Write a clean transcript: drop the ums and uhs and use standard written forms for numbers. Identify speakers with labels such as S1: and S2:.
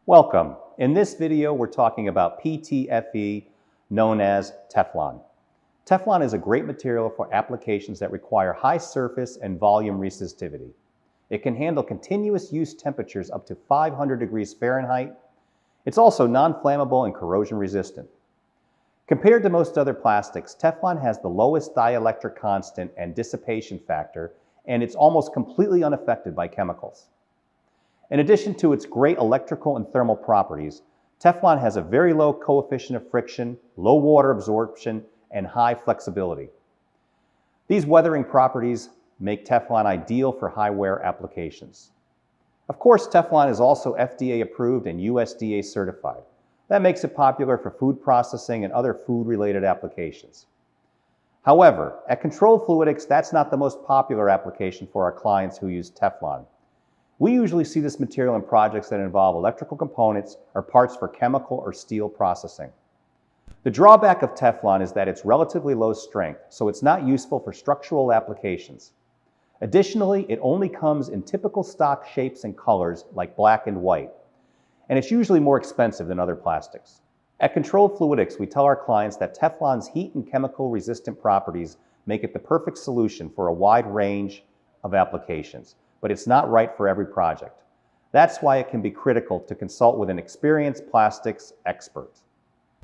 S1: Welcome. In this video, we're talking about PTFE, known as Teflon. Teflon is a great material for applications that require high surface and volume resistivity. It can handle continuous use temperatures up to 500 degrees Fahrenheit. It's also non-flammable and corrosion resistant. Compared to most other plastics, Teflon has the lowest dielectric constant and dissipation factor, and it's almost completely unaffected by chemicals. In addition to its great electrical and thermal properties, Teflon has a very low coefficient of friction, low water absorption, and high flexibility. These weathering properties make Teflon ideal for high wear applications. Of course, Teflon is also FDA approved and USDA certified. That makes it popular for food processing and other food-related applications. However, at Controlled Fluidics, that's not the most popular application for our clients who use Teflon. We usually see this material in projects that involve electrical components or parts for chemical or steel processing. The drawback of Teflon is that it's relatively low strength, so it's not useful for structural applications. Additionally, it only comes in typical stock shapes and colors like black and white, and it's usually more expensive than other plastics. At Controlled Fluidics, we tell our clients that Teflon's heat and chemical resistant properties make it the perfect solution for a wide range of applications, but it's not right for every project. That's why it can be critical to consult with an experienced plastics expert.